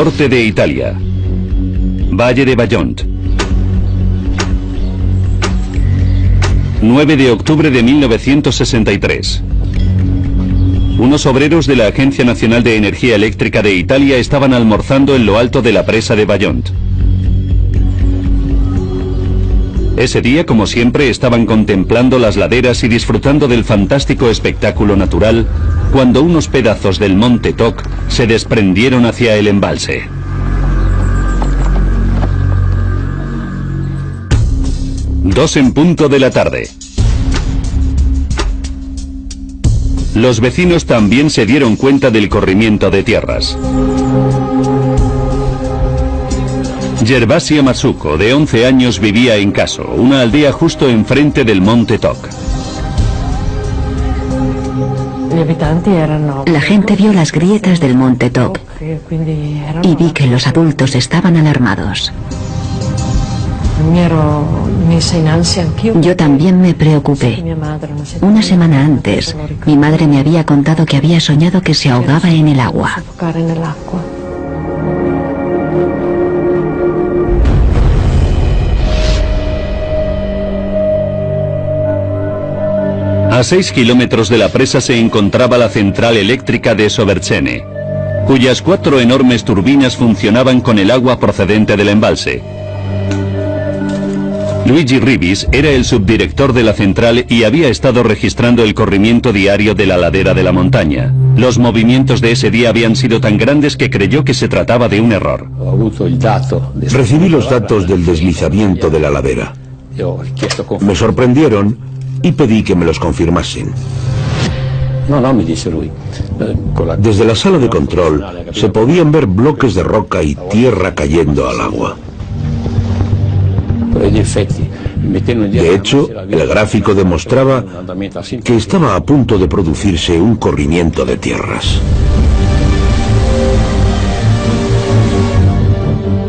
Norte de Italia. Valle de Vajont. 9 de octubre de 1963. Unos obreros de la Agencia Nacional de Energía Eléctrica de Italia estaban almorzando en lo alto de la presa de Vajont. Ese día, como siempre, estaban contemplando las laderas y disfrutando del fantástico espectáculo natural cuando unos pedazos del monte Toc se desprendieron hacia el embalse. Dos en punto de la tarde. Los vecinos también se dieron cuenta del corrimiento de tierras. Gervasia Masuko, de 11 años, vivía en Caso, una aldea justo enfrente del monte Toc. La gente vio las grietas del monte Toc y vi que los adultos estaban alarmados. Yo también me preocupé. Una semana antes, mi madre me había contado que había soñado que se ahogaba en el agua. A 6 kilómetros de la presa se encontraba la central eléctrica de Soverchene, cuyas 4 enormes turbinas funcionaban con el agua procedente del embalse. Luigi Ribis era el subdirector de la central y había estado registrando el corrimiento diario de la ladera de la montaña. Los movimientos de ese día habían sido tan grandes que creyó que se trataba de un error. Recibí los datos del deslizamiento de la ladera. Me sorprendieron y pedí que me los confirmasen. Desde la sala de control se podían ver bloques de roca y tierra cayendo al agua. De hecho, el gráfico demostraba que estaba a punto de producirse un corrimiento de tierras.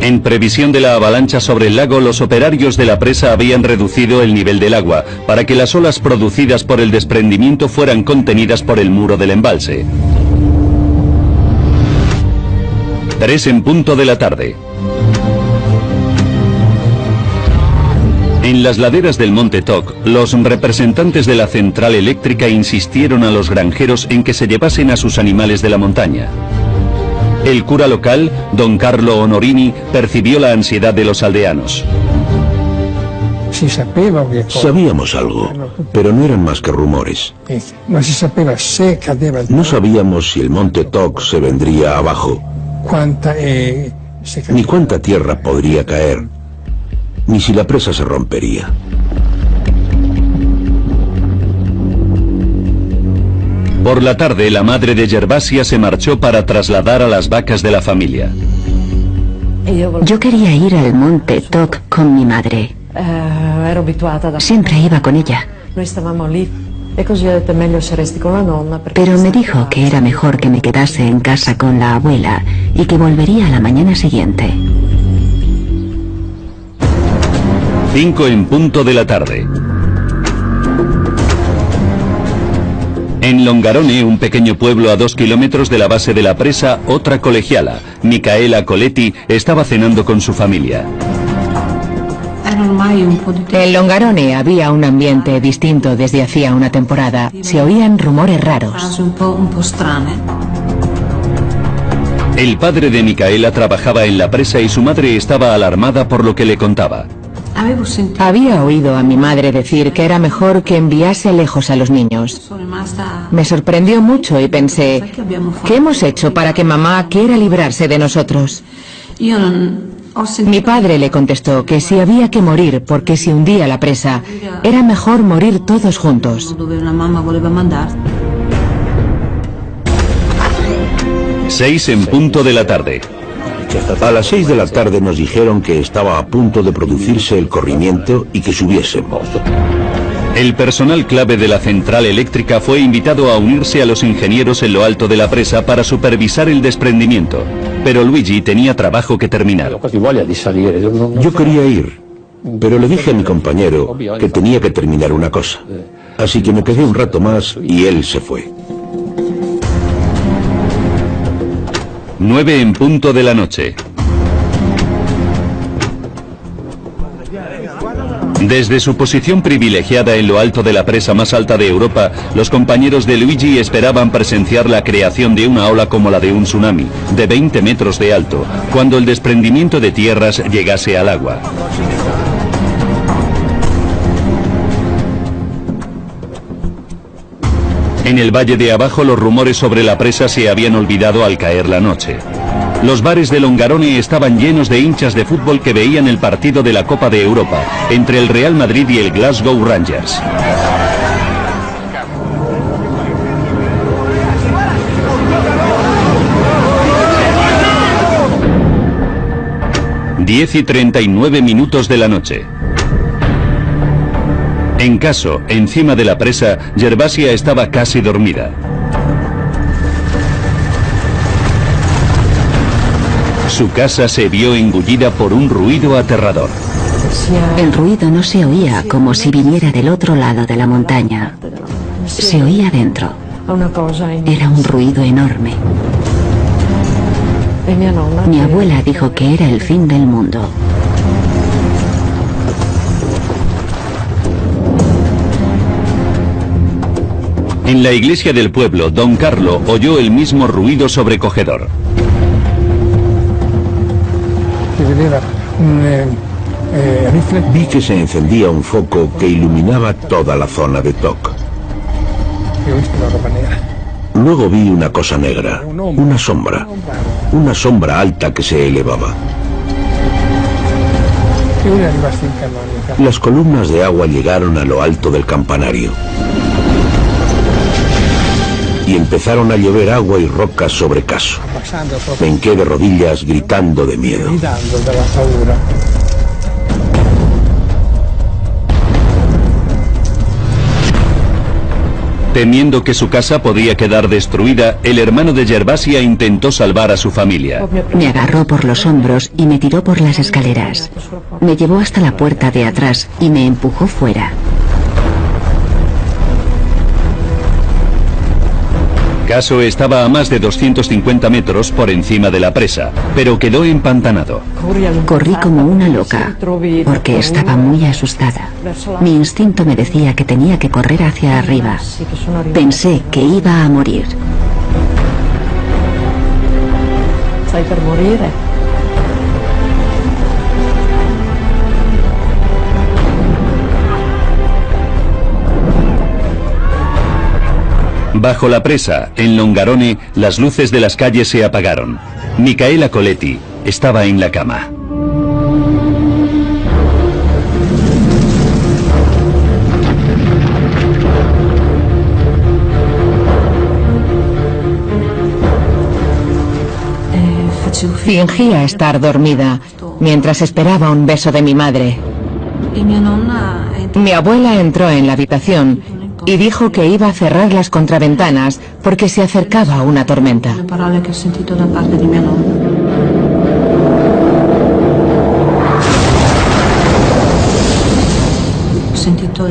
En previsión de la avalancha sobre el lago, los operarios de la presa habían reducido el nivel del agua para que las olas producidas por el desprendimiento fueran contenidas por el muro del embalse. 3 en punto de la tarde. En las laderas del monte Toc, los representantes de la central eléctrica insistieron a los granjeros en que se llevasen a sus animales de la montaña. El cura local, don Carlo Honorini, percibió la ansiedad de los aldeanos. Sabíamos algo, pero no eran más que rumores. No sabíamos si el monte Toc se vendría abajo, ni cuánta tierra podría caer, ni si la presa se rompería. Por la tarde, la madre de Gervasia se marchó para trasladar a las vacas de la familia. Yo quería ir al monte Toc con mi madre. Siempre iba con ella. Pero me dijo que era mejor que me quedase en casa con la abuela y que volvería a la mañana siguiente. 5 en punto de la tarde. En Longarone, un pequeño pueblo a 2 kilómetros de la base de la presa, otra colegiala, Micaela Coletti, estaba cenando con su familia. En Longarone había un ambiente distinto desde hacía una temporada. Se oían rumores raros. El padre de Micaela trabajaba en la presa y su madre estaba alarmada por lo que le contaba. Había oído a mi madre decir que era mejor que enviase lejos a los niños. Me sorprendió mucho y pensé, ¿qué hemos hecho para que mamá quiera librarse de nosotros? Mi padre le contestó que si había que morir porque se hundía la presa, era mejor morir todos juntos. 6 en punto de la tarde. A las 6 de la tarde nos dijeron que estaba a punto de producirse el corrimiento y que subiésemos. El personal clave de la central eléctrica fue invitado a unirse a los ingenieros en lo alto de la presa para supervisar el desprendimiento. Pero Luigi tenía trabajo que terminar. Yo quería ir, pero le dije a mi compañero que tenía que terminar una cosa. Así que me quedé un rato más y él se fue. 9 en punto de la noche. Desde su posición privilegiada en lo alto de la presa más alta de Europa, los compañeros de Luigi esperaban presenciar la creación de una ola como la de un tsunami, de 20 metros de alto, cuando el desprendimiento de tierras llegase al agua. En el valle de abajo los rumores sobre la presa se habían olvidado al caer la noche. Los bares de Longarone estaban llenos de hinchas de fútbol que veían el partido de la Copa de Europa entre el Real Madrid y el Glasgow Rangers. Diez y 39 minutos de la noche. En Caso, encima de la presa, Gervasia estaba casi dormida. Su casa se vio engullida por un ruido aterrador. El ruido no se oía como si viniera del otro lado de la montaña. Se oía dentro. Era un ruido enorme. Mi abuela dijo que era el fin del mundo. En la iglesia del pueblo, don Carlo oyó el mismo ruido sobrecogedor. Vi que se encendía un foco que iluminaba toda la zona de Toc. Luego vi una cosa negra, una sombra alta que se elevaba. Las columnas de agua llegaron a lo alto del campanario. Y empezaron a llover agua y rocas sobre Caso. Me hinqué de rodillas gritando de miedo. Temiendo que su casa podía quedar destruida, el hermano de Gervasia intentó salvar a su familia. Me agarró por los hombros y me tiró por las escaleras. Me llevó hasta la puerta de atrás y me empujó fuera. Caso estaba a más de 250 metros por encima de la presa, pero quedó empantanado. Corrí como una loca, porque estaba muy asustada. Mi instinto me decía que tenía que correr hacia arriba. Pensé que iba a morir. Bajo la presa, en Longarone, las luces de las calles se apagaron. Micaela Coletti estaba en la cama. Fingía estar dormida mientras esperaba un beso de mi madre. Mi abuela entró en la habitación y dijo que iba a cerrar las contraventanas porque se acercaba una tormenta.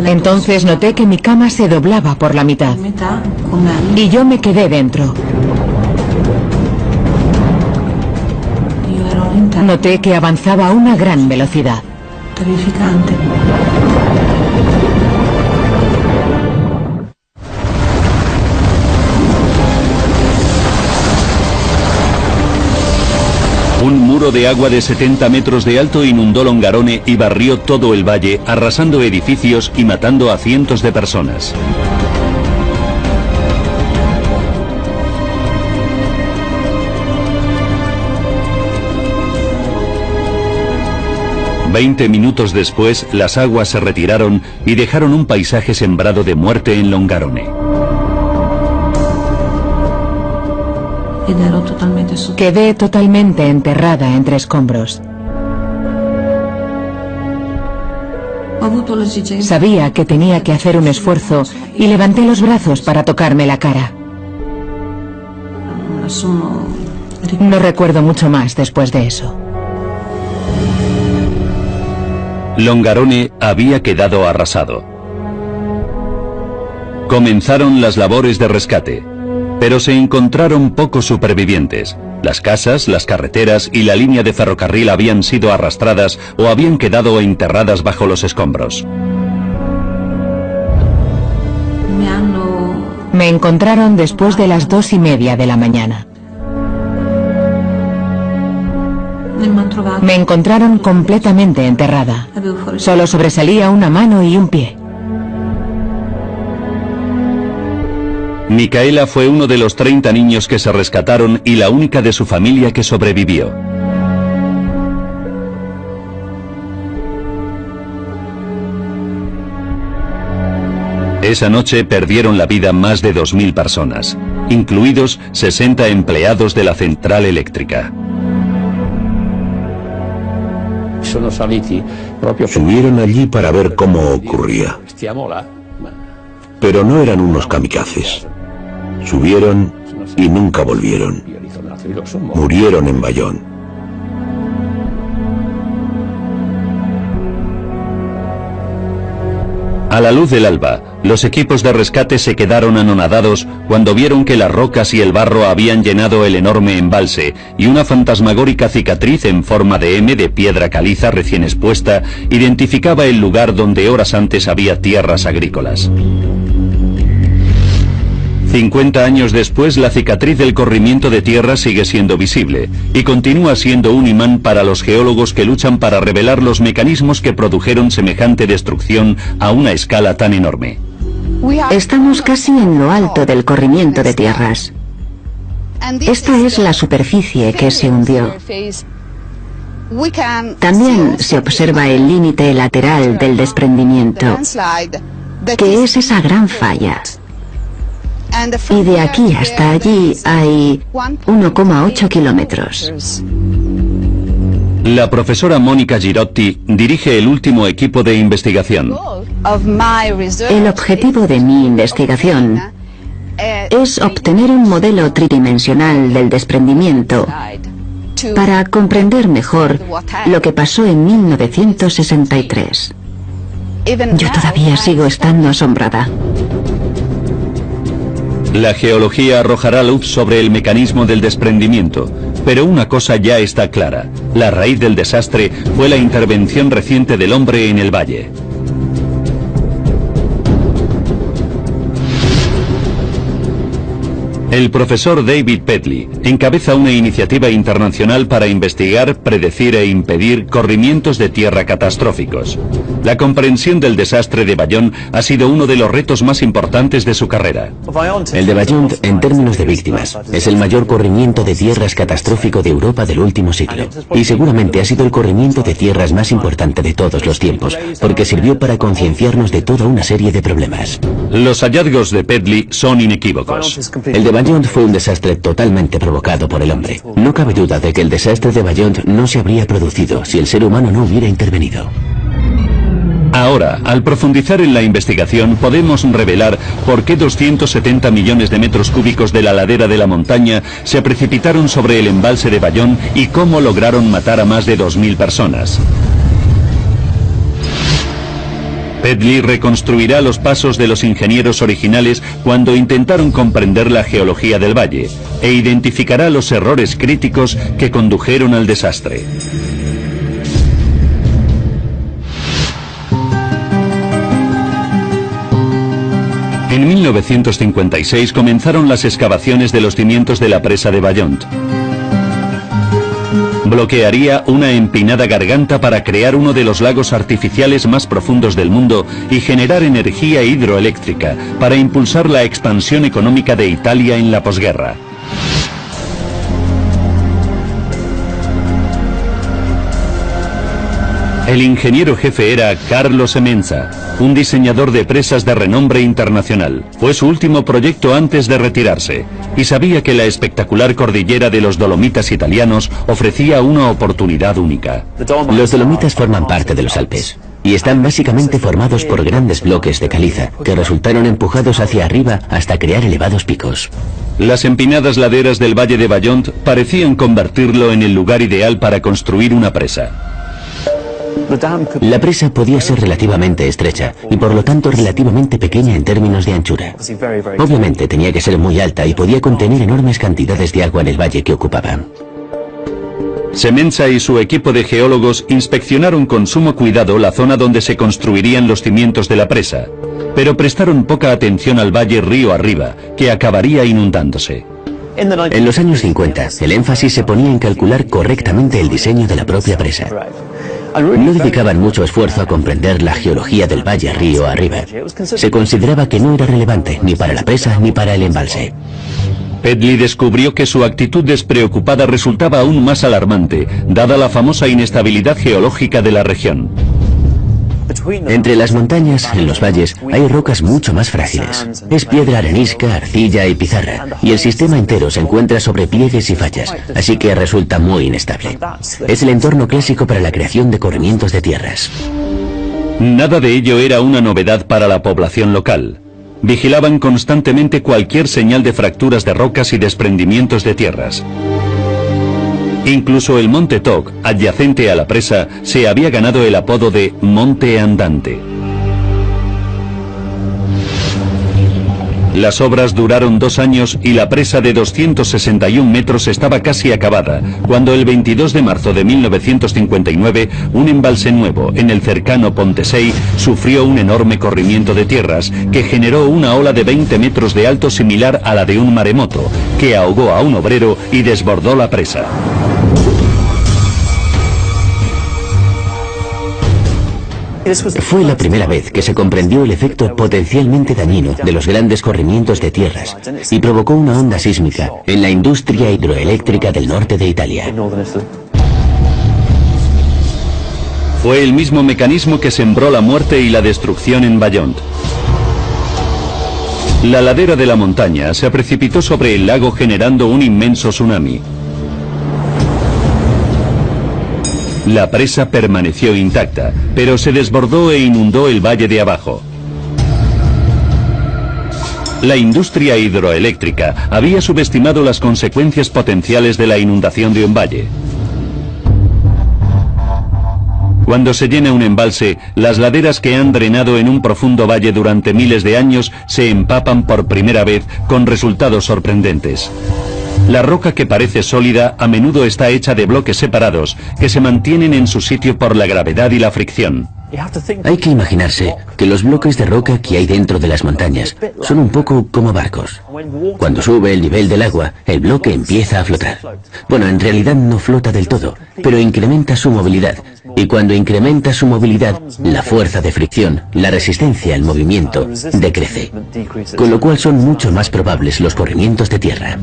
Entonces noté que mi cama se doblaba por la mitad y yo me quedé dentro. Noté que avanzaba a una gran velocidad. Un muro de agua de 70 metros de alto inundó Longarone y barrió todo el valle, arrasando edificios y matando a cientos de personas. Veinte minutos después, las aguas se retiraron y dejaron un paisaje sembrado de muerte en Longarone. Quedé totalmente enterrada entre escombros. Sabía que tenía que hacer un esfuerzo y levanté los brazos para tocarme la cara. No recuerdo mucho más después de eso. Longarone había quedado arrasado. Comenzaron las labores de rescate, pero se encontraron pocos supervivientes. Las casas, las carreteras y la línea de ferrocarril habían sido arrastradas o habían quedado enterradas bajo los escombros. Me encontraron después de las 2:30 de la mañana. Me encontraron completamente enterrada. Solo sobresalía una mano y un pie. Micaela fue uno de los 30 niños que se rescataron y la única de su familia que sobrevivió. Esa noche perdieron la vida más de 2000 personas, incluidos 60 empleados de la central eléctrica. Subieron allí para ver cómo ocurría. Pero no eran unos kamikazes. Subieron y nunca volvieron. Murieron en Bayón. A la luz del alba, los equipos de rescate se quedaron anonadados cuando vieron que las rocas y el barro habían llenado el enorme embalse y una fantasmagórica cicatriz en forma de M de piedra caliza recién expuesta identificaba el lugar donde horas antes había tierras agrícolas. 50 años después, la cicatriz del corrimiento de tierra sigue siendo visible y continúa siendo un imán para los geólogos que luchan para revelar los mecanismos que produjeron semejante destrucción a una escala tan enorme. Estamos casi en lo alto del corrimiento de tierras. Esta es la superficie que se hundió. También se observa el límite lateral del desprendimiento, que es esa gran falla. Y de aquí hasta allí hay 1,8 kilómetros. La profesora Mónica Girotti dirige el último equipo de investigación. El objetivo de mi investigación es obtener un modelo tridimensional del desprendimiento para comprender mejor lo que pasó en 1963. Yo todavía sigo estando asombrada. La geología arrojará luz sobre el mecanismo del desprendimiento, pero una cosa ya está clara: la raíz del desastre fue la intervención reciente del hombre en el valle. El profesor David Pedley encabeza una iniciativa internacional para investigar, predecir e impedir corrimientos de tierra catastróficos. La comprensión del desastre de Bayonne ha sido uno de los retos más importantes de su carrera. El de Bayonne, en términos de víctimas, es el mayor corrimiento de tierras catastrófico de Europa del último siglo. Y seguramente ha sido el corrimiento de tierras más importante de todos los tiempos, porque sirvió para concienciarnos de toda una serie de problemas. Los hallazgos de Pedley son inequívocos. El de Bayonne fue un desastre totalmente provocado por el hombre. No cabe duda de que el desastre de Bayonne no se habría producido si el ser humano no hubiera intervenido. Ahora, al profundizar en la investigación, podemos revelar por qué 270 millones de metros cúbicos de la ladera de la montaña se precipitaron sobre el embalse de Bayonne y cómo lograron matar a más de 2000 personas. Pedley reconstruirá los pasos de los ingenieros originales cuando intentaron comprender la geología del valle e identificará los errores críticos que condujeron al desastre. En 1956 comenzaron las excavaciones de los cimientos de la presa de Bayonne. Bloquearía una empinada garganta para crear uno de los lagos artificiales más profundos del mundo y generar energía hidroeléctrica para impulsar la expansión económica de Italia en la posguerra. El ingeniero jefe era Carlo Semenza, un diseñador de presas de renombre internacional. Fue su último proyecto antes de retirarse, y sabía que la espectacular cordillera de los Dolomitas italianos ofrecía una oportunidad única. Los Dolomitas forman parte de los Alpes, y están básicamente formados por grandes bloques de caliza, que resultaron empujados hacia arriba hasta crear elevados picos. Las empinadas laderas del valle de Bayonne parecían convertirlo en el lugar ideal para construir una presa. La presa podía ser relativamente estrecha y por lo tanto relativamente pequeña en términos de anchura. Obviamente tenía que ser muy alta y podía contener enormes cantidades de agua en el valle que ocupaba. Semenza y su equipo de geólogos inspeccionaron con sumo cuidado la zona donde se construirían los cimientos de la presa, pero prestaron poca atención al valle río arriba, que acabaría inundándose. En los años 50, el énfasis se ponía en calcular correctamente el diseño de la propia presa. No dedicaban mucho esfuerzo a comprender la geología del valle río arriba. Se consideraba que no era relevante ni para la presa ni para el embalse. Pedley descubrió que su actitud despreocupada resultaba aún más alarmante, dada la famosa inestabilidad geológica de la región. Entre las montañas, en los valles, hay rocas mucho más frágiles. Es piedra arenisca, arcilla y pizarra, y el sistema entero se encuentra sobre pliegues y fallas, así que resulta muy inestable. Es el entorno clásico para la creación de corrimientos de tierras. Nada de ello era una novedad para la población local. Vigilaban constantemente cualquier señal de fracturas de rocas y desprendimientos de tierras. Incluso el monte Toc, adyacente a la presa, se había ganado el apodo de Monte Andante. Las obras duraron 2 años y la presa de 261 metros estaba casi acabada, cuando el 22 de marzo de 1959, un embalse nuevo en el cercano Pontesey sufrió un enorme corrimiento de tierras que generó una ola de 20 metros de alto similar a la de un maremoto, que ahogó a un obrero y desbordó la presa. Fue la primera vez que se comprendió el efecto potencialmente dañino de los grandes corrimientos de tierras y provocó una onda sísmica en la industria hidroeléctrica del norte de Italia. Fue el mismo mecanismo que sembró la muerte y la destrucción en Vajont. La ladera de la montaña se precipitó sobre el lago generando un inmenso tsunami. La presa permaneció intacta, pero se desbordó e inundó el valle de abajo. La industria hidroeléctrica había subestimado las consecuencias potenciales de la inundación de un valle. Cuando se llena un embalse, las laderas que han drenado en un profundo valle durante miles de años se empapan por primera vez con resultados sorprendentes. La roca que parece sólida a menudo está hecha de bloques separados que se mantienen en su sitio por la gravedad y la fricción. Hay que imaginarse que los bloques de roca que hay dentro de las montañas son un poco como barcos. Cuando sube el nivel del agua, el bloque empieza a flotar. Bueno, en realidad no flota del todo, pero incrementa su movilidad. Y cuando incrementa su movilidad, la fuerza de fricción, la resistencia al movimiento, decrece. Con lo cual son mucho más probables los corrimientos de tierra.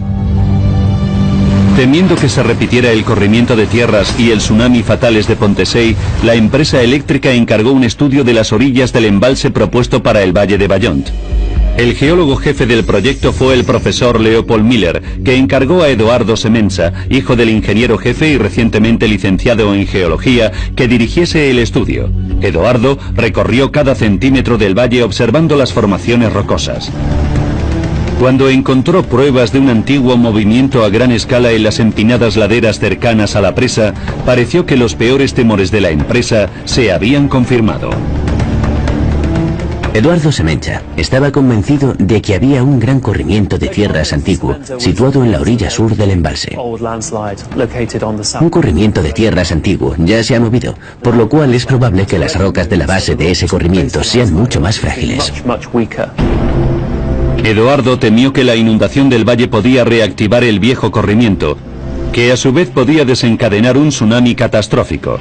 Temiendo que se repitiera el corrimiento de tierras y el tsunami fatales de Pontesey, la empresa eléctrica encargó un estudio de las orillas del embalse propuesto para el valle de Vajont. El geólogo jefe del proyecto fue el profesor Leopold Miller, que encargó a Edoardo Semenza, hijo del ingeniero jefe y recientemente licenciado en geología, que dirigiese el estudio. Edoardo recorrió cada centímetro del valle observando las formaciones rocosas. Cuando encontró pruebas de un antiguo movimiento a gran escala en las empinadas laderas cercanas a la presa, pareció que los peores temores de la empresa se habían confirmado. Eduardo Semenza estaba convencido de que había un gran corrimiento de tierras antiguo situado en la orilla sur del embalse. Un corrimiento de tierras antiguo ya se ha movido, por lo cual es probable que las rocas de la base de ese corrimiento sean mucho más frágiles. Edoardo temió que la inundación del valle podía reactivar el viejo corrimiento, que a su vez podía desencadenar un tsunami catastrófico,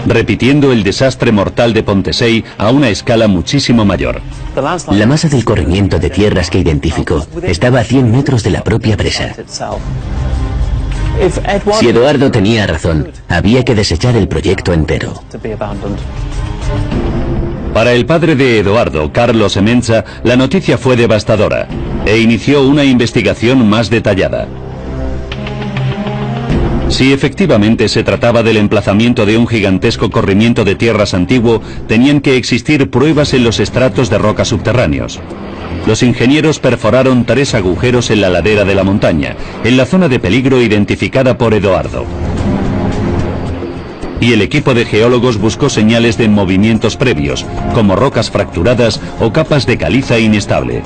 repitiendo el desastre mortal de Pontesey a una escala muchísimo mayor. La masa del corrimiento de tierras que identificó estaba a 100 metros de la propia presa. Si Eduardo tenía razón, había que desechar el proyecto entero. Para el padre de Edoardo, Carlo Semenza, la noticia fue devastadora e inició una investigación más detallada. Si efectivamente se trataba del emplazamiento de un gigantesco corrimiento de tierras antiguo, tenían que existir pruebas en los estratos de roca subterráneos. Los ingenieros perforaron 3 agujeros en la ladera de la montaña, en la zona de peligro identificada por Edoardo. y el equipo de geólogos buscó señales de movimientos previos, como rocas fracturadas o capas de caliza inestable.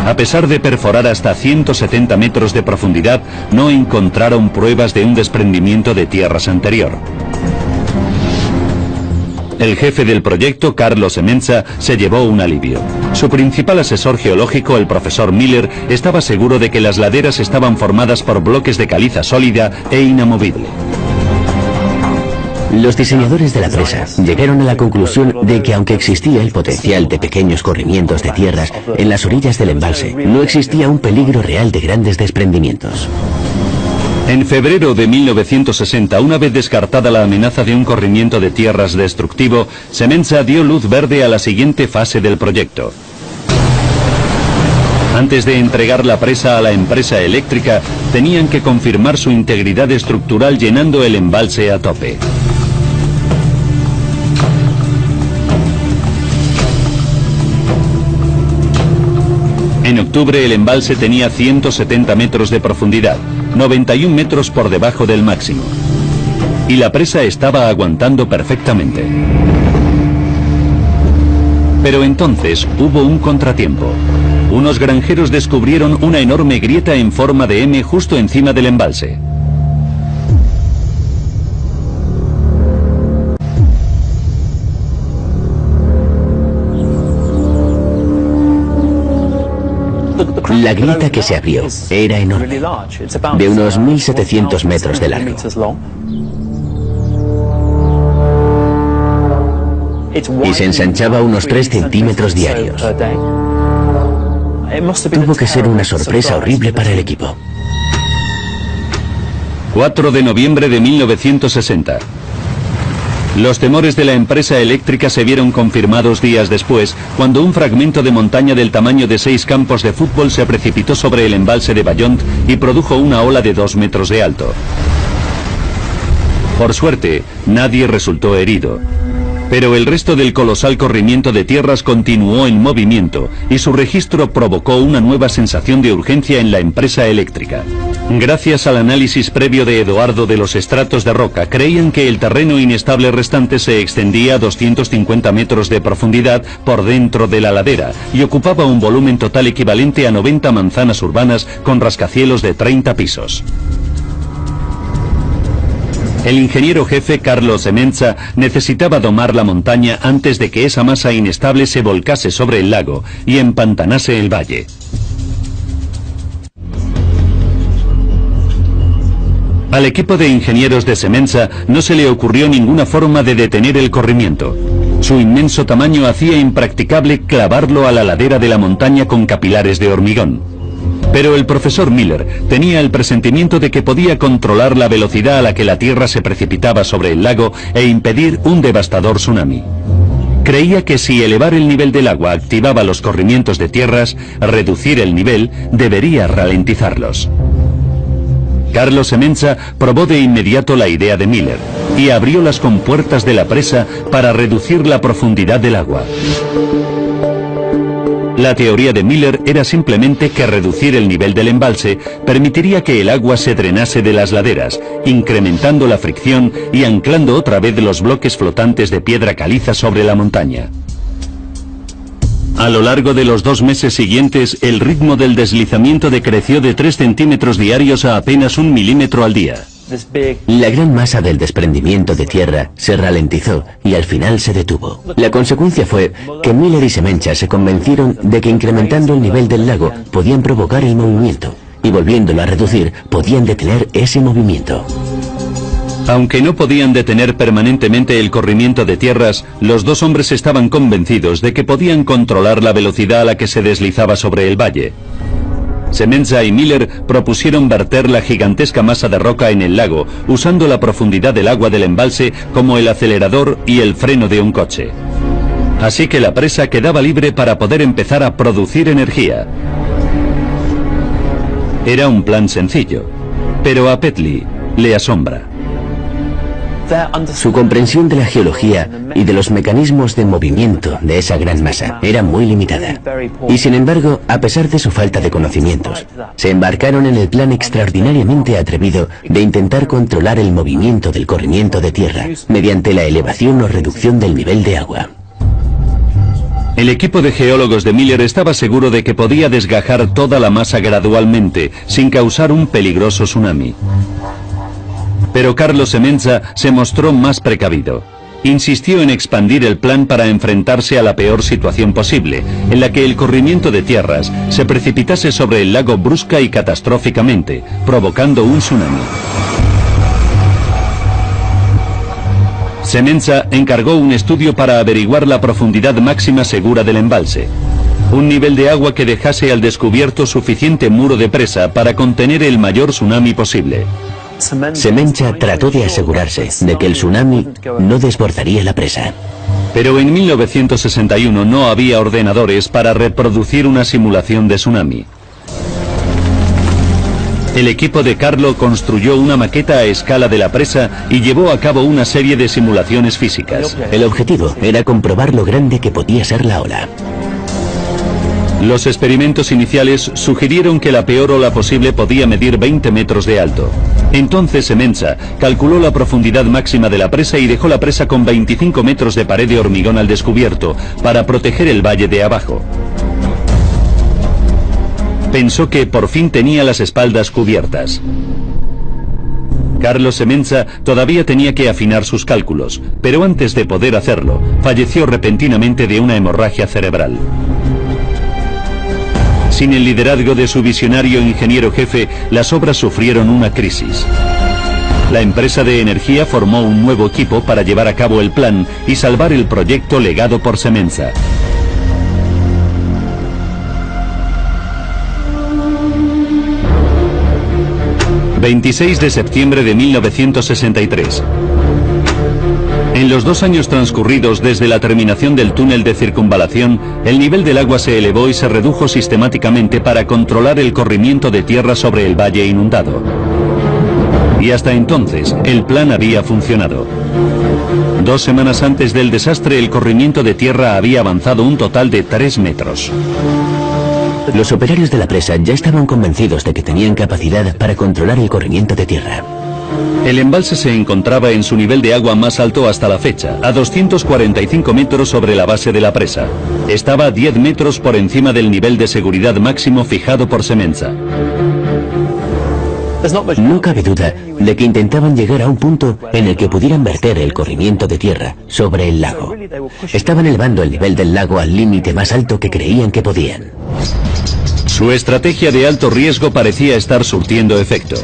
A pesar de perforar hasta 170 metros de profundidad, no encontraron pruebas de un desprendimiento de tierras anterior. El jefe del proyecto, Carlo Semenza, se llevó un alivio. Su principal asesor geológico, el profesor Miller, estaba seguro de que las laderas estaban formadas por bloques de caliza sólida e inamovible. Los diseñadores de la presa llegaron a la conclusión de que aunque existía el potencial de pequeños corrimientos de tierras en las orillas del embalse, no existía un peligro real de grandes desprendimientos. En febrero de 1960, una vez descartada la amenaza de un corrimiento de tierras destructivo, Semenza dio luz verde a la siguiente fase del proyecto. Antes de entregar la presa a la empresa eléctrica, tenían que confirmar su integridad estructural llenando el embalse a tope. En octubre el embalse tenía 170 metros de profundidad, 91 metros por debajo del máximo. Y la presa estaba aguantando perfectamente. Pero entonces hubo un contratiempo. Unos granjeros descubrieron una enorme grieta en forma de M justo encima del embalse. La grieta que se abrió era enorme, de unos 1.700 metros de largo. Y se ensanchaba unos 3 centímetros diarios. Tuvo que ser una sorpresa horrible para el equipo. 4 de noviembre de 1960. Los temores de la empresa eléctrica se vieron confirmados días después, cuando un fragmento de montaña del tamaño de 6 campos de fútbol se precipitó sobre el embalse de Bayont y produjo una ola de 2 metros de alto. Por suerte, nadie resultó herido. Pero el resto del colosal corrimiento de tierras continuó en movimiento y su registro provocó una nueva sensación de urgencia en la empresa eléctrica. Gracias al análisis previo de Eduardo de los estratos de roca, creían que el terreno inestable restante se extendía a 250 metros de profundidad por dentro de la ladera y ocupaba un volumen total equivalente a 90 manzanas urbanas con rascacielos de 30 pisos. El ingeniero jefe Carlo Semenza necesitaba domar la montaña antes de que esa masa inestable se volcase sobre el lago y empantanase el valle. Al equipo de ingenieros de Semenza no se le ocurrió ninguna forma de detener el corrimiento. Su inmenso tamaño hacía impracticable clavarlo a la ladera de la montaña con capilares de hormigón. Pero el profesor Miller tenía el presentimiento de que podía controlar la velocidad a la que la tierra se precipitaba sobre el lago e impedir un devastador tsunami. Creía que si elevar el nivel del agua activaba los corrimientos de tierras, reducir el nivel debería ralentizarlos. Carlo Semenza probó de inmediato la idea de Miller y abrió las compuertas de la presa para reducir la profundidad del agua. La teoría de Miller era simplemente que reducir el nivel del embalse permitiría que el agua se drenase de las laderas, incrementando la fricción y anclando otra vez los bloques flotantes de piedra caliza sobre la montaña. A lo largo de los 2 meses siguientes, el ritmo del deslizamiento decreció de 3 centímetros diarios a apenas 1 milímetro al día. La gran masa del desprendimiento de tierra se ralentizó y al final se detuvo. La consecuencia fue que Miller y Semenza se convencieron de que incrementando el nivel del lago podían provocar el movimiento y volviéndolo a reducir podían detener ese movimiento. Aunque no podían detener permanentemente el corrimiento de tierras, los dos hombres estaban convencidos de que podían controlar la velocidad a la que se deslizaba sobre el valle. Semenza y Miller propusieron verter la gigantesca masa de roca en el lago, usando la profundidad del agua del embalse como el acelerador y el freno de un coche. Así que la presa quedaba libre para poder empezar a producir energía. Era un plan sencillo, pero a Petley le asombra. Su comprensión de la geología y de los mecanismos de movimiento de esa gran masa era muy limitada. Y sin embargo, a pesar de su falta de conocimientos, se embarcaron en el plan extraordinariamente atrevido de intentar controlar el movimiento del corrimiento de tierra mediante la elevación o reducción del nivel de agua. El equipo de geólogos de Miller estaba seguro de que podía desgajar toda la masa gradualmente, sin causar un peligroso tsunami. Pero Carlo Semenza se mostró más precavido. Insistió en expandir el plan para enfrentarse a la peor situación posible, en la que el corrimiento de tierras se precipitase sobre el lago brusca y catastróficamente, provocando un tsunami. Semenza encargó un estudio para averiguar la profundidad máxima segura del embalse. Un nivel de agua que dejase al descubierto suficiente muro de presa para contener el mayor tsunami posible. Semenza trató de asegurarse de que el tsunami no desbordaría la presa. Pero en 1961 no había ordenadores para reproducir una simulación de tsunami. El equipo de Carlo construyó una maqueta a escala de la presa y llevó a cabo una serie de simulaciones físicas. El objetivo era comprobar lo grande que podía ser la ola. Los experimentos iniciales sugirieron que la peor ola posible podía medir 20 metros de alto. Entonces Semenza calculó la profundidad máxima de la presa y dejó la presa con 25 metros de pared de hormigón al descubierto para proteger el valle de abajo. Pensó que por fin tenía las espaldas cubiertas. Carlo Semenza todavía tenía que afinar sus cálculos, pero antes de poder hacerlo, falleció repentinamente de una hemorragia cerebral. Sin el liderazgo de su visionario ingeniero jefe, las obras sufrieron una crisis. La empresa de energía formó un nuevo equipo para llevar a cabo el plan y salvar el proyecto legado por Semenza. ...26 de septiembre de 1963. En los 2 años transcurridos desde la terminación del túnel de circunvalación, el nivel del agua se elevó y se redujo sistemáticamente para controlar el corrimiento de tierra sobre el valle inundado. Y hasta entonces, el plan había funcionado. 2 semanas antes del desastre, el corrimiento de tierra había avanzado un total de 3 metros. Los operarios de la presa ya estaban convencidos de que tenían capacidad para controlar el corrimiento de tierra. El embalse se encontraba en su nivel de agua más alto hasta la fecha, a 245 metros sobre la base de la presa. Estaba 10 metros por encima del nivel de seguridad máximo fijado por Semenza. No cabe duda de que intentaban llegar a un punto en el que pudieran verter el corrimiento de tierra sobre el lago. Estaban elevando el nivel del lago al límite más alto que creían que podían. Su estrategia de alto riesgo parecía estar surtiendo efecto.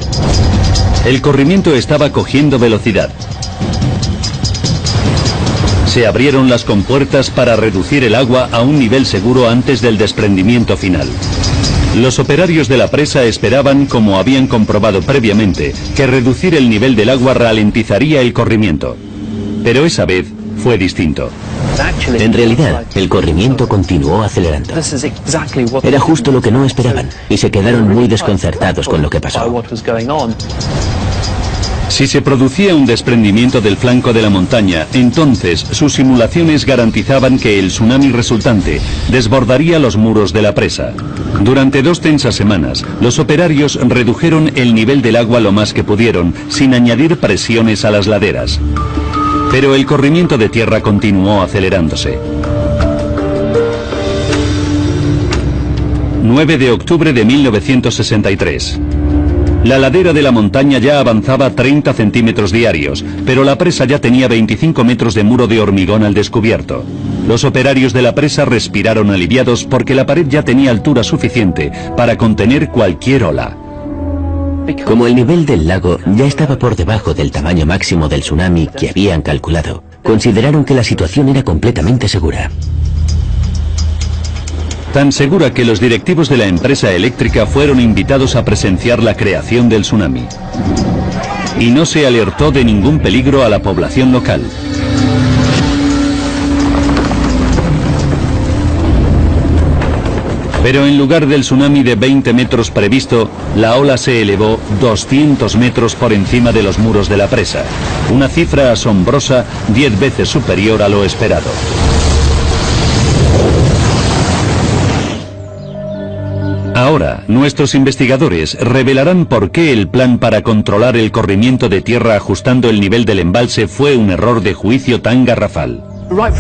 El corrimiento estaba cogiendo velocidad. Se abrieron las compuertas para reducir el agua a un nivel seguro antes del desprendimiento final. Los operarios de la presa esperaban, como habían comprobado previamente, que reducir el nivel del agua ralentizaría el corrimiento. Pero esa vez fue distinto. En realidad, el corrimiento continuó acelerando. Era justo lo que no esperaban, y se quedaron muy desconcertados con lo que pasó. Si se producía un desprendimiento del flanco de la montaña, entonces sus simulaciones garantizaban que el tsunami resultante desbordaría los muros de la presa. Durante 2 tensas semanas, los operarios redujeron el nivel del agua lo más que pudieron, sin añadir presiones a las laderas. Pero el corrimiento de tierra continuó acelerándose. 9 de octubre de 1963. La ladera de la montaña ya avanzaba 30 centímetros diarios, pero la presa ya tenía 25 metros de muro de hormigón al descubierto. Los operarios de la presa respiraron aliviados porque la pared ya tenía altura suficiente para contener cualquier ola. Como el nivel del lago ya estaba por debajo del tamaño máximo del tsunami que habían calculado, consideraron que la situación era completamente segura. Tan segura que los directivos de la empresa eléctrica fueron invitados a presenciar la creación del tsunami. Y no se alertó de ningún peligro a la población local. Pero en lugar del tsunami de 20 metros previsto, la ola se elevó 200 metros por encima de los muros de la presa. Una cifra asombrosa, 10 veces superior a lo esperado. Ahora, nuestros investigadores revelarán por qué el plan para controlar el corrimiento de tierra ajustando el nivel del embalse fue un error de juicio tan garrafal.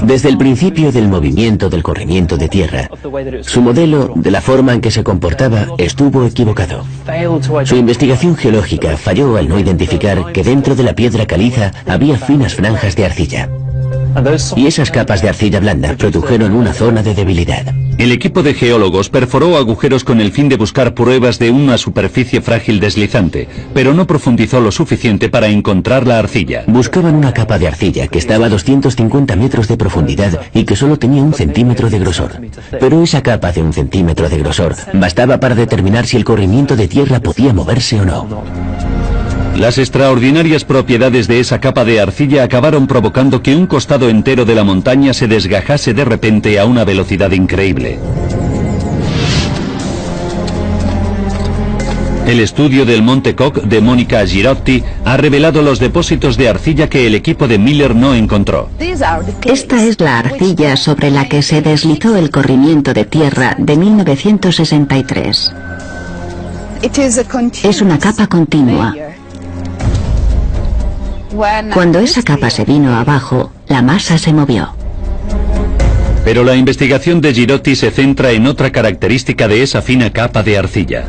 Desde el principio del movimiento del corrimiento de tierra, su modelo, de la forma en que se comportaba, estuvo equivocado. Su investigación geológica falló al no identificar que dentro de la piedra caliza había finas franjas de arcilla. Y esas capas de arcilla blanda produjeron una zona de debilidad. El equipo de geólogos perforó agujeros con el fin de buscar pruebas de una superficie frágil deslizante, pero no profundizó lo suficiente para encontrar la arcilla. Buscaban una capa de arcilla que estaba a 250 metros de profundidad y que solo tenía 1 centímetro de grosor. Pero esa capa de 1 centímetro de grosor bastaba para determinar si el corrimiento de tierra podía moverse o no. Las extraordinarias propiedades de esa capa de arcilla acabaron provocando que un costado entero de la montaña se desgajase de repente a una velocidad increíble. El estudio del Monte Koch de Monica Girotti ha revelado los depósitos de arcilla que el equipo de Miller no encontró. Esta es la arcilla sobre la que se deslizó el corrimiento de tierra de 1963. Es una capa continua. Cuando esa capa se vino abajo, la masa se movió. Pero la investigación de Girotti se centra en otra característica de esa fina capa de arcilla.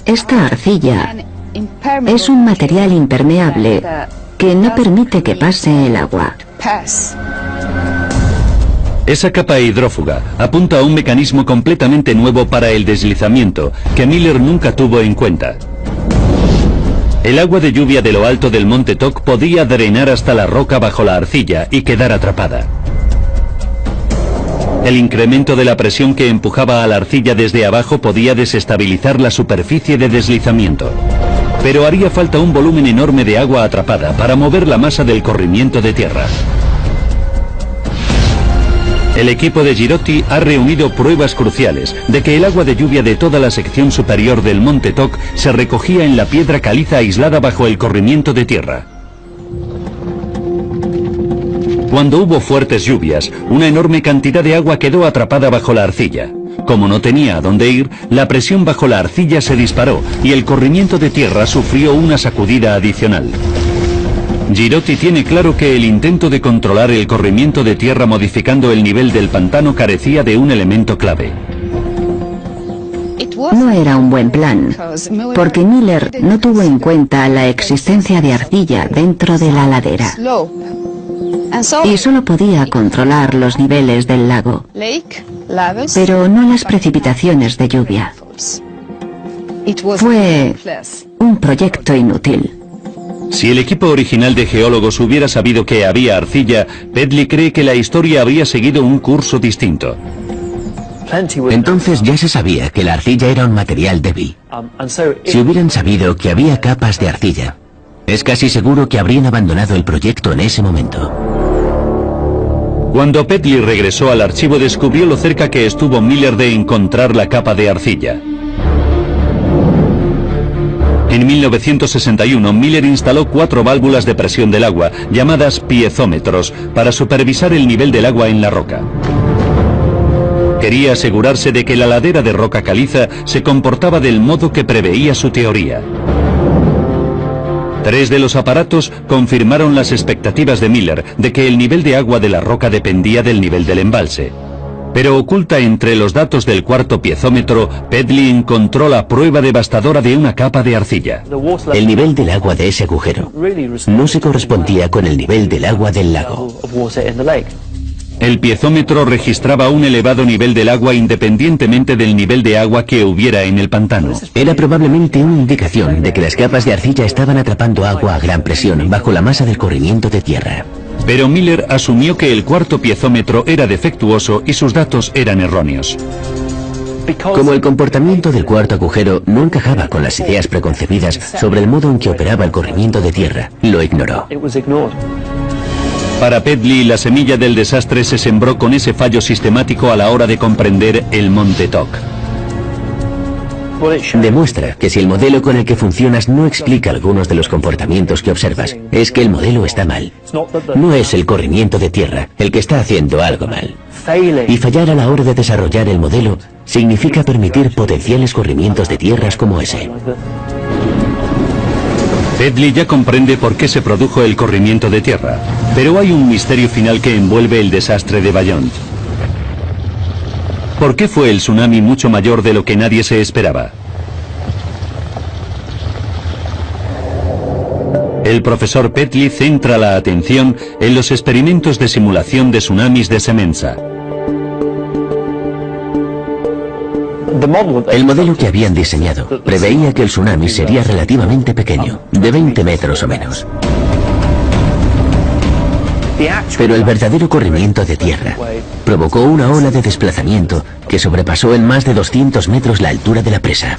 Esta arcilla es un material impermeable que no permite que pase el agua. Esa capa hidrófuga apunta a un mecanismo completamente nuevo para el deslizamiento, que Miller nunca tuvo en cuenta. El agua de lluvia de lo alto del monte Koch podía drenar hasta la roca bajo la arcilla y quedar atrapada. El incremento de la presión que empujaba a la arcilla desde abajo podía desestabilizar la superficie de deslizamiento. Pero haría falta un volumen enorme de agua atrapada para mover la masa del corrimiento de tierra. El equipo de Girotti ha reunido pruebas cruciales de que el agua de lluvia de toda la sección superior del monte Koch se recogía en la piedra caliza aislada bajo el corrimiento de tierra. Cuando hubo fuertes lluvias, una enorme cantidad de agua quedó atrapada bajo la arcilla. Como no tenía a dónde ir, la presión bajo la arcilla se disparó y el corrimiento de tierra sufrió una sacudida adicional. Girotti tiene claro que el intento de controlar el corrimiento de tierra modificando el nivel del pantano carecía de un elemento clave. No era un buen plan, porque Miller no tuvo en cuenta la existencia de arcilla dentro de la ladera. Y solo podía controlar los niveles del lago, pero no las precipitaciones de lluvia. Fue un proyecto inútil. Si el equipo original de geólogos hubiera sabido que había arcilla, Pedley cree que la historia habría seguido un curso distinto. Entonces ya se sabía que la arcilla era un material débil. Si hubieran sabido que había capas de arcilla, es casi seguro que habrían abandonado el proyecto en ese momento. Cuando Pedley regresó al archivo, descubrió lo cerca que estuvo Miller de encontrar la capa de arcilla. En 1961, Miller instaló 4 válvulas de presión del agua, llamadas piezómetros, para supervisar el nivel del agua en la roca. Quería asegurarse de que la ladera de roca caliza se comportaba del modo que preveía su teoría. 3 de los aparatos confirmaron las expectativas de Miller de que el nivel de agua de la roca dependía del nivel del embalse. Pero oculta entre los datos del cuarto piezómetro, Pedley encontró la prueba devastadora de una capa de arcilla. El nivel del agua de ese agujero no se correspondía con el nivel del agua del lago. El piezómetro registraba un elevado nivel del agua independientemente del nivel de agua que hubiera en el pantano. Era probablemente una indicación de que las capas de arcilla estaban atrapando agua a gran presión bajo la masa del corrimiento de tierra. Pero Miller asumió que el cuarto piezómetro era defectuoso y sus datos eran erróneos. Como el comportamiento del cuarto agujero no encajaba con las ideas preconcebidas sobre el modo en que operaba el corrimiento de tierra, lo ignoró. Para Pedley, la semilla del desastre se sembró con ese fallo sistemático a la hora de comprender el monte Toc. Demuestra que si el modelo con el que funcionas no explica algunos de los comportamientos que observas, es que el modelo está mal. No es el corrimiento de tierra el que está haciendo algo mal. Y fallar a la hora de desarrollar el modelo significa permitir potenciales corrimientos de tierras como ese. Pedley ya comprende por qué se produjo el corrimiento de tierra, pero hay un misterio final que envuelve el desastre de Bayonne. ¿Por qué fue el tsunami mucho mayor de lo que nadie se esperaba? El profesor Pedley centra la atención en los experimentos de simulación de tsunamis de Semenza. El modelo que habían diseñado preveía que el tsunami sería relativamente pequeño, de 20 metros o menos. Pero el verdadero corrimiento de tierra provocó una ola de desplazamiento que sobrepasó en más de 200 metros la altura de la presa.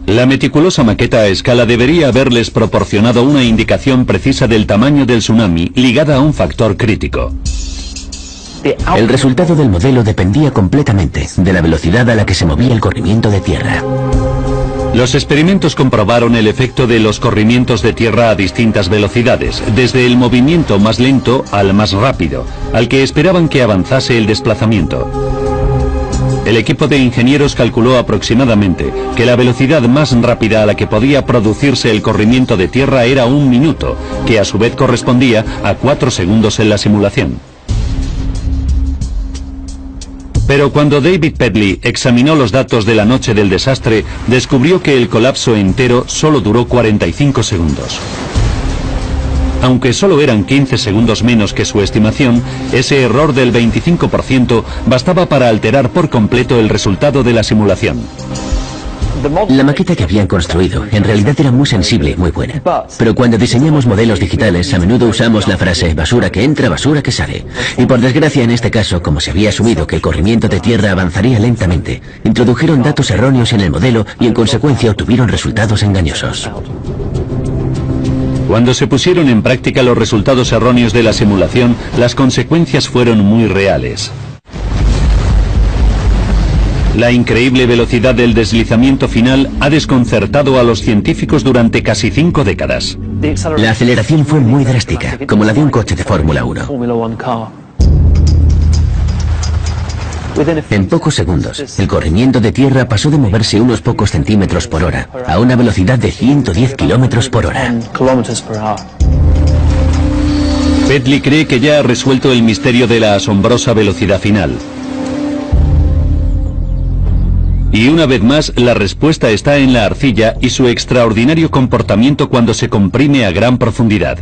La meticulosa maqueta a escala debería haberles proporcionado una indicación precisa del tamaño del tsunami ligada a un factor crítico. El resultado del modelo dependía completamente de la velocidad a la que se movía el corrimiento de tierra. Los experimentos comprobaron el efecto de los corrimientos de tierra a distintas velocidades, desde el movimiento más lento al más rápido, al que esperaban que avanzase el desplazamiento. El equipo de ingenieros calculó aproximadamente que la velocidad más rápida a la que podía producirse el corrimiento de tierra era 1 minuto, que a su vez correspondía a 4 segundos en la simulación. Pero cuando David Pedley examinó los datos de la noche del desastre, descubrió que el colapso entero solo duró 45 segundos. Aunque solo eran 15 segundos menos que su estimación, ese error del 25% bastaba para alterar por completo el resultado de la simulación. La maqueta que habían construido en realidad era muy sensible y muy buena. Pero cuando diseñamos modelos digitales, a menudo usamos la frase basura que entra, basura que sale. Y por desgracia en este caso, como se había asumido que el corrimiento de tierra avanzaría lentamente, introdujeron datos erróneos en el modelo y en consecuencia obtuvieron resultados engañosos. Cuando se pusieron en práctica los resultados erróneos de la simulación, las consecuencias fueron muy reales. La increíble velocidad del deslizamiento final ha desconcertado a los científicos durante casi 5 décadas. La aceleración fue muy drástica, como la de un coche de Fórmula 1. En pocos segundos, el corrimiento de tierra pasó de moverse unos pocos centímetros por hora a una velocidad de 110 kilómetros por hora. Pedley cree que ya ha resuelto el misterio de la asombrosa velocidad final. Y una vez más, la respuesta está en la arcilla y su extraordinario comportamiento cuando se comprime a gran profundidad.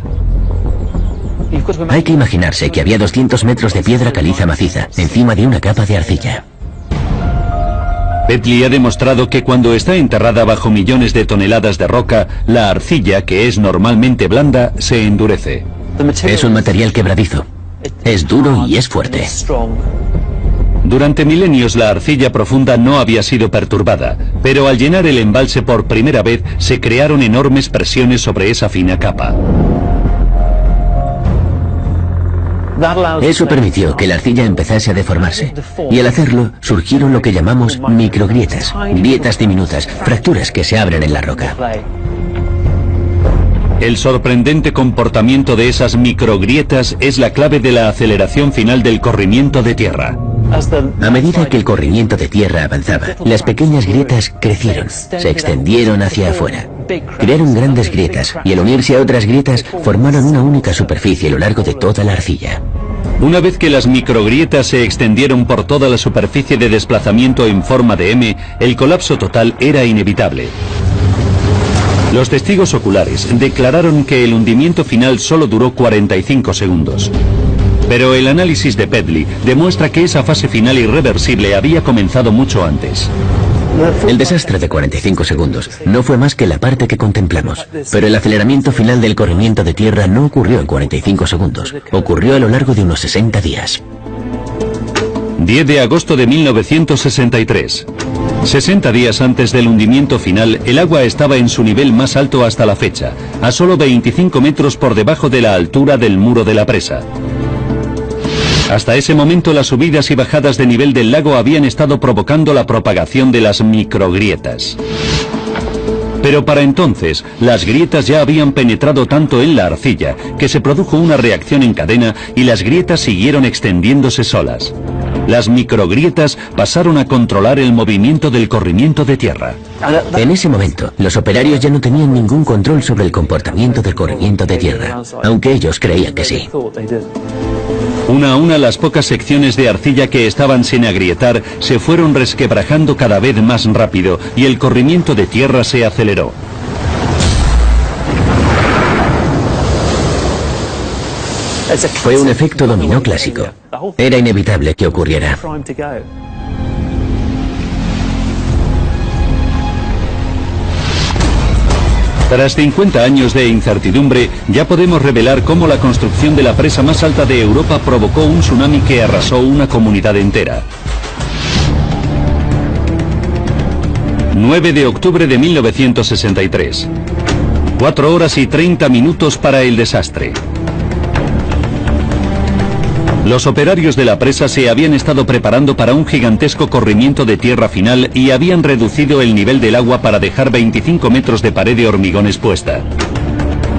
Hay que imaginarse que había 200 metros de piedra caliza maciza encima de una capa de arcilla. Pedley ha demostrado que cuando está enterrada bajo millones de toneladas de roca, la arcilla, que es normalmente blanda, se endurece. Es un material quebradizo. Es duro y es fuerte. Durante milenios la arcilla profunda no había sido perturbada, pero al llenar el embalse por primera vez se crearon enormes presiones sobre esa fina capa. Eso permitió que la arcilla empezase a deformarse, y al hacerlo surgieron lo que llamamos microgrietas, grietas diminutas, fracturas que se abren en la roca. El sorprendente comportamiento de esas microgrietas es la clave de la aceleración final del corrimiento de tierra. A medida que el corrimiento de tierra avanzaba, las pequeñas grietas crecieron, se extendieron hacia afuera. Crearon grandes grietas y al unirse a otras grietas formaron una única superficie a lo largo de toda la arcilla. Una vez que las microgrietas se extendieron por toda la superficie de desplazamiento en forma de M, el colapso total era inevitable. Los testigos oculares declararon que el hundimiento final solo duró 45 segundos. Pero el análisis de Pedley demuestra que esa fase final irreversible había comenzado mucho antes. El desastre de 45 segundos no fue más que la parte que contemplamos, pero el aceleramiento final del corrimiento de tierra no ocurrió en 45 segundos, ocurrió a lo largo de unos 60 días. 10 de agosto de 1963. 60 días antes del hundimiento final, el agua estaba en su nivel más alto hasta la fecha, a solo 25 metros por debajo de la altura del muro de la presa. Hasta ese momento las subidas y bajadas de nivel del lago habían estado provocando la propagación de las microgrietas. Pero para entonces, las grietas ya habían penetrado tanto en la arcilla que se produjo una reacción en cadena y las grietas siguieron extendiéndose solas. Las microgrietas pasaron a controlar el movimiento del corrimiento de tierra. En ese momento, los operarios ya no tenían ningún control sobre el comportamiento del corrimiento de tierra, aunque ellos creían que sí. Una a una, las pocas secciones de arcilla que estaban sin agrietar se fueron resquebrajando cada vez más rápido y el corrimiento de tierra se aceleró. Fue un efecto dominó clásico. Era inevitable que ocurriera. Tras 50 años de incertidumbre, ya podemos revelar cómo la construcción de la presa más alta de Europa provocó un tsunami que arrasó una comunidad entera. 9 de octubre de 1963. 4 horas y 30 minutos para el desastre. Los operarios de la presa se habían estado preparando para un gigantesco corrimiento de tierra final y habían reducido el nivel del agua para dejar 25 metros de pared de hormigón expuesta.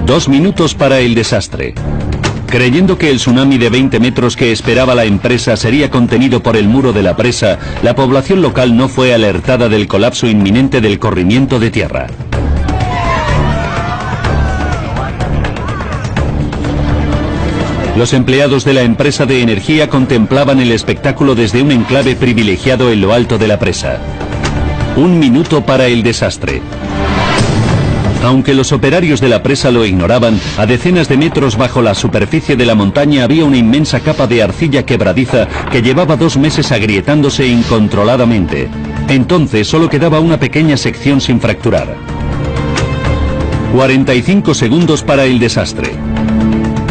2 minutos para el desastre. Creyendo que el tsunami de 20 metros que esperaba la empresa sería contenido por el muro de la presa, la población local no fue alertada del colapso inminente del corrimiento de tierra. Los empleados de la empresa de energía contemplaban el espectáculo desde un enclave privilegiado en lo alto de la presa. 1 minuto para el desastre. Aunque los operarios de la presa lo ignoraban, a decenas de metros bajo la superficie de la montaña había una inmensa capa de arcilla quebradiza que llevaba 2 meses agrietándose incontroladamente. Entonces solo quedaba una pequeña sección sin fracturar. 45 segundos para el desastre.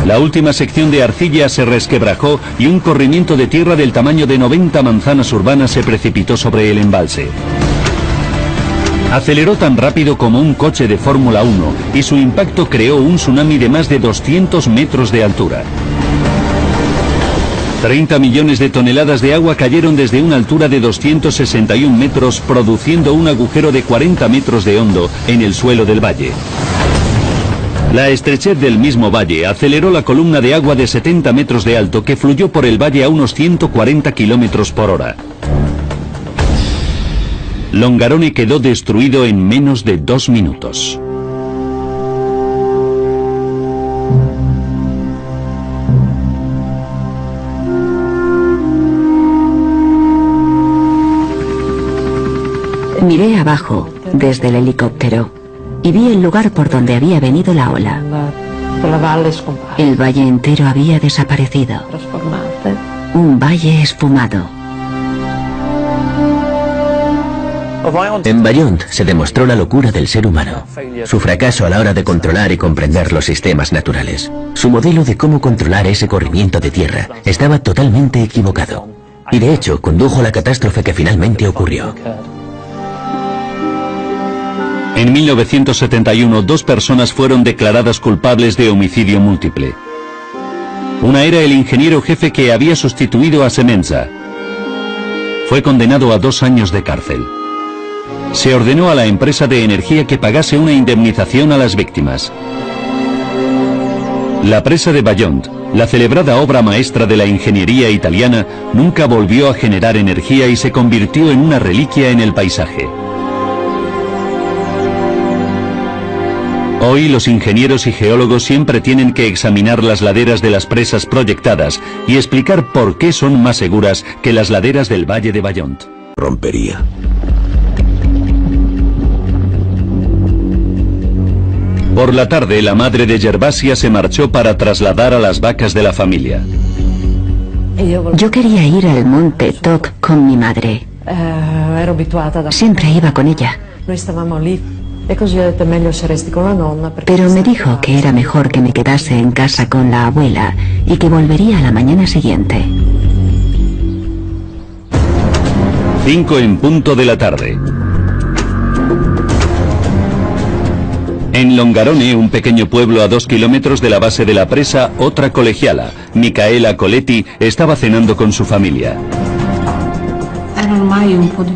La última sección de arcilla se resquebrajó y un corrimiento de tierra del tamaño de 90 manzanas urbanas se precipitó sobre el embalse. Aceleró tan rápido como un coche de Fórmula 1 y su impacto creó un tsunami de más de 200 metros de altura. 30 millones de toneladas de agua cayeron desde una altura de 261 metros, produciendo un agujero de 40 metros de hondo en el suelo del valle. La estrechez del mismo valle aceleró la columna de agua de 70 metros de alto que fluyó por el valle a unos 140 kilómetros por hora. Longarone quedó destruido en menos de 2 minutos. Miré abajo, desde el helicóptero, y vi el lugar por donde había venido la ola. El valle entero había desaparecido. Un valle esfumado. En Bayonne se demostró la locura del ser humano, su fracaso a la hora de controlar y comprender los sistemas naturales. Su modelo de cómo controlar ese corrimiento de tierra estaba totalmente equivocado, y de hecho condujo a la catástrofe que finalmente ocurrió. En 1971, 2 personas fueron declaradas culpables de homicidio múltiple. Una era el ingeniero jefe que había sustituido a Semenza. Fue condenado a 2 años de cárcel. Se ordenó a la empresa de energía que pagase una indemnización a las víctimas. La presa de Bayonne, la celebrada obra maestra de la ingeniería italiana, nunca volvió a generar energía y se convirtió en una reliquia en el paisaje. Hoy los ingenieros y geólogos siempre tienen que examinar las laderas de las presas proyectadas y explicar por qué son más seguras que las laderas del Valle de Bayonne. Rompería. Por la tarde, la madre de Gervasia se marchó para trasladar a las vacas de la familia. Yo quería ir al monte Toc con mi madre. Siempre iba con ella. Pero me dijo que era mejor que me quedase en casa con la abuela y que volvería a la mañana siguiente. 5 en punto de la tarde. En Longarone, un pequeño pueblo a 2 kilómetros de la base de la presa, otra colegiala, Micaela Coletti, estaba cenando con su familia.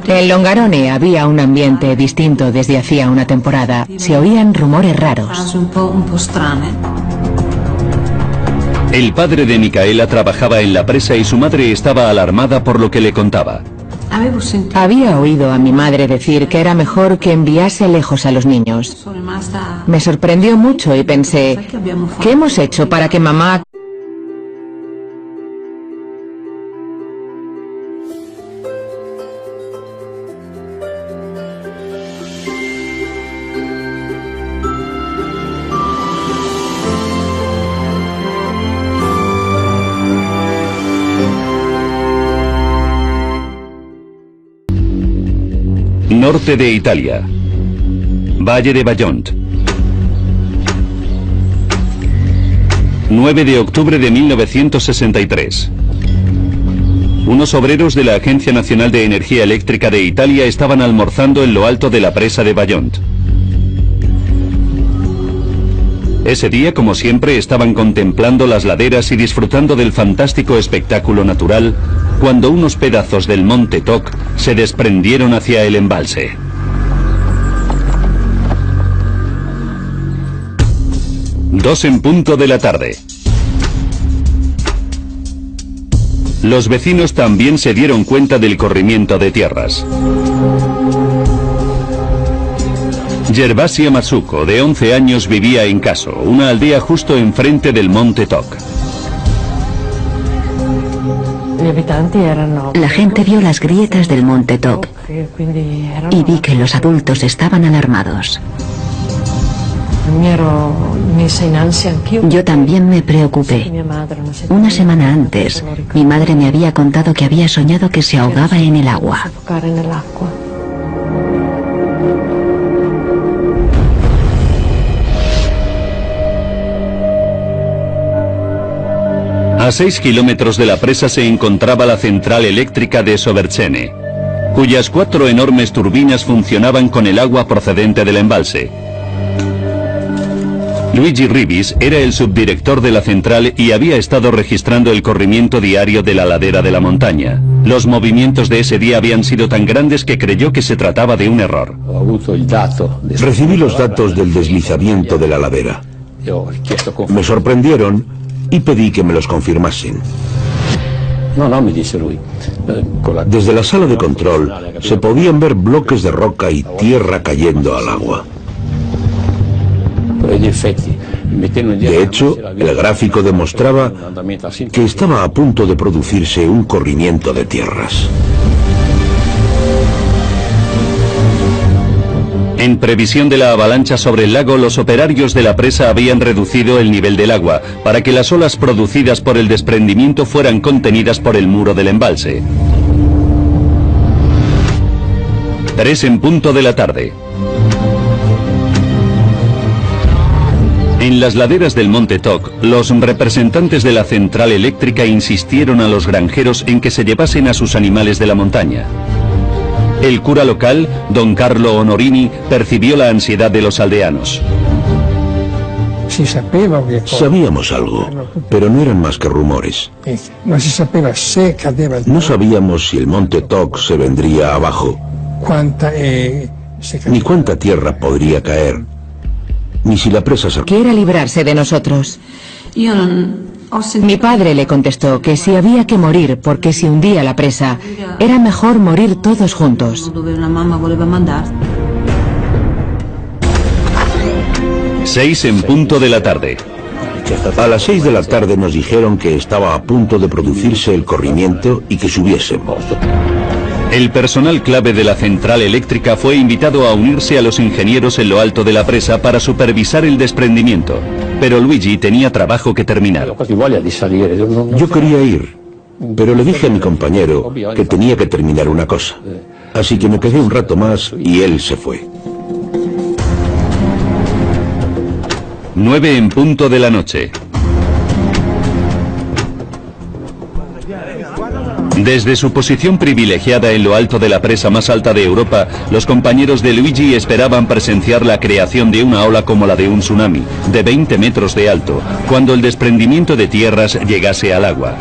En Longarone había un ambiente distinto desde hacía una temporada. Se oían rumores raros. El padre de Micaela trabajaba en la presa y su madre estaba alarmada por lo que le contaba. Había oído a mi madre decir que era mejor que enviase lejos a los niños. Me sorprendió mucho y pensé, ¿qué hemos hecho para que mamá... Norte de Italia. Valle de Vajont. 9 de octubre de 1963. Unos obreros de la Agencia Nacional de Energía Eléctrica de Italia estaban almorzando en lo alto de la presa de Vajont. Ese día, como siempre, estaban contemplando las laderas y disfrutando del fantástico espectáculo natural, cuando unos pedazos del monte Toc se desprendieron hacia el embalse. Dos en punto de la tarde. Los vecinos también se dieron cuenta del corrimiento de tierras. Gervasia Masuko, de 11 años, vivía en Caso, una aldea justo enfrente del monte Toc. La gente vio las grietas del monte Toc y vi que los adultos estaban alarmados. Yo también me preocupé. Una semana antes, mi madre me había contado que había soñado que se ahogaba en el agua. A 6 kilómetros de la presa se encontraba la central eléctrica de Soverchene, cuyas 4 enormes turbinas funcionaban con el agua procedente del embalse. Luigi Ribis era el subdirector de la central y había estado registrando el corrimiento diario de la ladera de la montaña. Los movimientos de ese día habían sido tan grandes que creyó que se trataba de un error. Recibí los datos del deslizamiento de la ladera. Me sorprendieron y pedí que me los confirmasen. Desde la sala de control se podían ver bloques de roca y tierra cayendo al agua. De hecho, el gráfico demostraba que estaba a punto de producirse un corrimiento de tierras. En previsión de la avalancha sobre el lago, los operarios de la presa habían reducido el nivel del agua para que las olas producidas por el desprendimiento fueran contenidas por el muro del embalse. 3 en punto de la tarde. En las laderas del monte Toc, los representantes de la central eléctrica insistieron a los granjeros en que se llevasen a sus animales de la montaña. El cura local, don Carlo Onorini, percibió la ansiedad de los aldeanos. Sabíamos algo, pero no eran más que rumores. No sabíamos si el monte Toc se vendría abajo, ni cuánta tierra podría caer, ni si la presa se... Quiera librarse de nosotros. Mi padre le contestó que si había que morir porque se hundía la presa, era mejor morir todos juntos. 6 en punto de la tarde. A las 6 de la tarde nos dijeron que estaba a punto de producirse el corrimiento y que subiésemos. El personal clave de la central eléctrica fue invitado a unirse a los ingenieros en lo alto de la presa para supervisar el desprendimiento. Pero Luigi tenía trabajo que terminar. Yo quería ir, pero le dije a mi compañero que tenía que terminar una cosa. Así que me quedé un rato más y él se fue. 9 en punto de la noche. Desde su posición privilegiada en lo alto de la presa más alta de Europa, los compañeros de Luigi esperaban presenciar la creación de una ola como la de un tsunami, de 20 metros de alto, cuando el desprendimiento de tierras llegase al agua.